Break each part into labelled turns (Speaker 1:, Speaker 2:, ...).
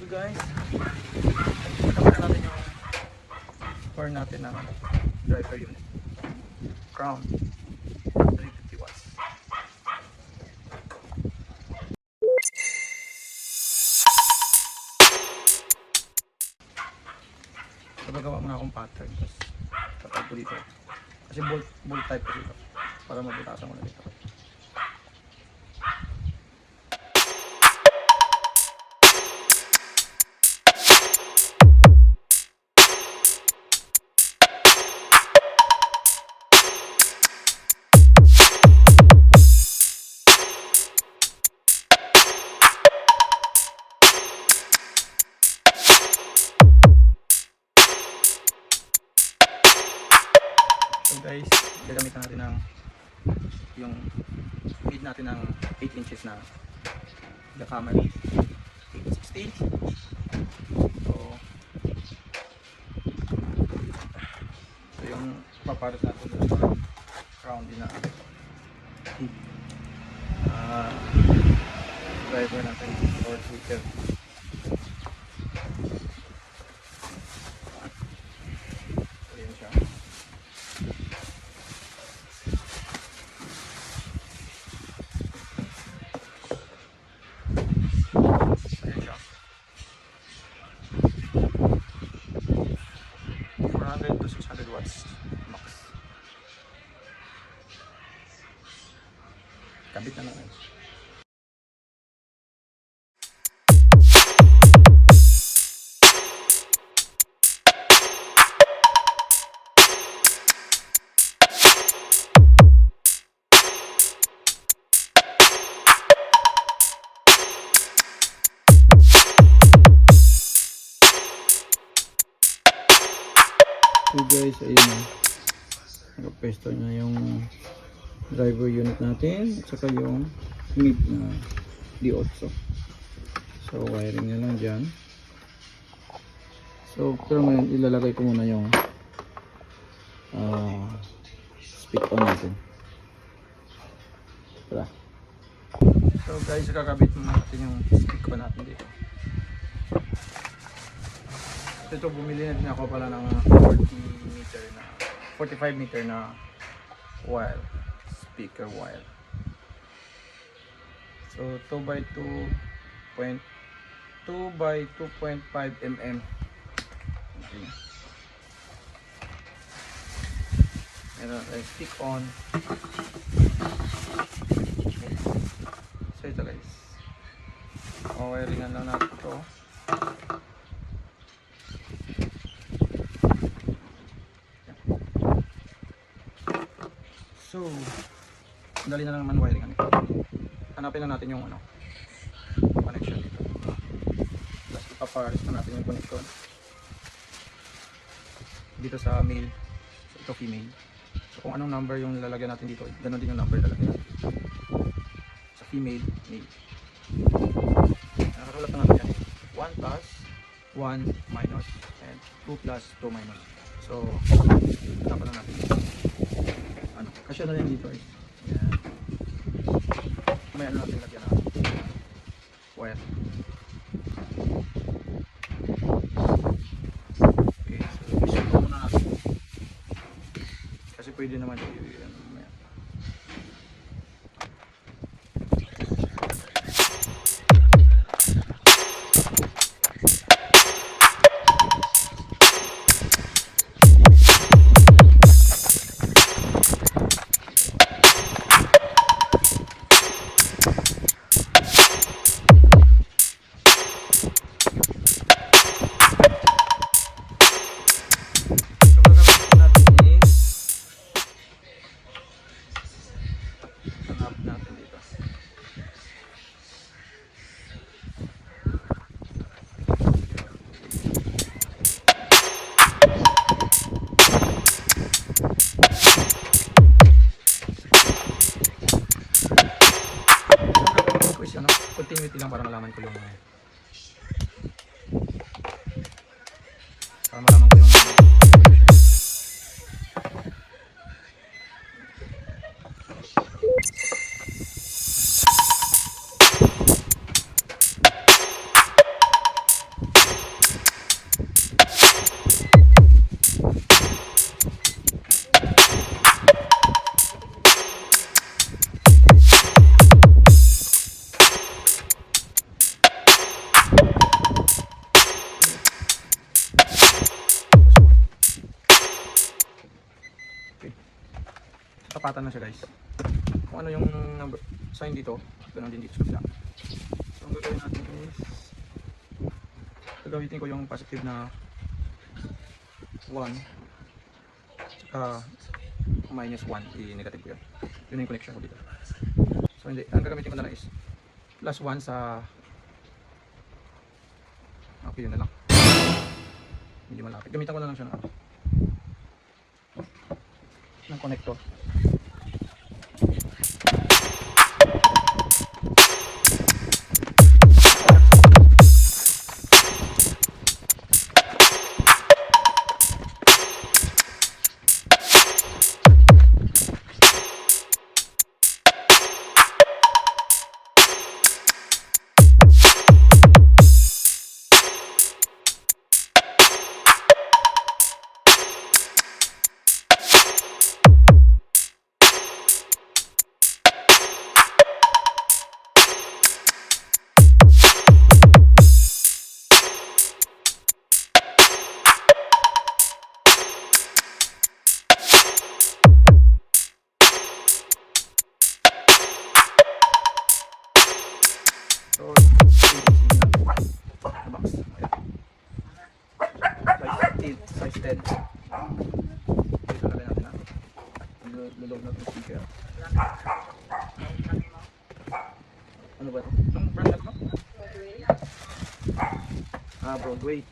Speaker 1: So guys, tapos natin yung core natin ng driver unit. Crown 350 watts. So gagawa muna akong pattern, tapos tatag ko dito kasi bolt type ko dito para mabutasan ko na dito. So guys, gagamitan natin ng yung feed natin ng 8 inches na Jacamel 860. So yung paparos natin sa crown din na driver natin or tweaker. To 600 watts max. Kabit na naman. So guys, ayun, nakapesto na yung driver unit natin at saka yung mid na D8. So wiring na lang dyan. So pero ngayon ilalagay ko muna yung speak on natin. Tara. So guys, kakabit muna natin yung speak on natin dito. Ito, bumili na din ako pala ng 45 meter na wire, speaker wire. So 2 by 2.5 mm. Okay. Meron ay stick on. So ito guys, wiringan lang natin ito. So, dali na lang naman wiring ito. Hanapin na natin yung connection dito. Tapos ipapares na natin yung connection dito sa male. So, ito female. So, kung anong number yung lalagyan natin dito, ganoon din yung number lalagyan natin sa female, male. Nakarolat na natin yan. 1 plus 1 minus and 2 plus 2 minus. So, hanapan na natin. Kasya na yan dito eh. Yan. May ano natin lagyan na wire. Okay, so isin ko muna natin. Kasi pwede naman yung apatan na siya guys. Kung ano yung number sign dito, ganun din dito sa kabila. So ang gagawin natin is gagamitin ko yung positive na 1 tsaka minus 1, i-negative ko yun. Yun yung connection ko dito. So hindi, ang gagamitin ko na lang is plus 1 sa okay, yun na lang. Hindi malapit. Gamitan ko na lang siya ng connector. So, the box. Size 10. Ito na natin natin. Lulog na itong speaker. Ano ba ito? Anong brand na ito? Broadway.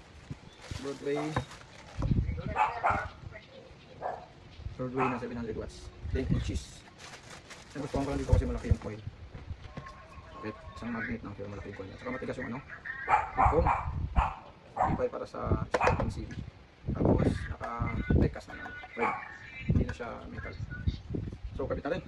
Speaker 1: Broadway na 700 watts. 10 inches. Nagustuhan ko lang dito kasi malaki yung coil. Okay, isang magnet ng pero malaki yung coil. Saka matigas yung ano? Yung foam. Ipay para sa MCB. Tapos naka-diecast na frame. Hindi na siya metal. So kabit na rin.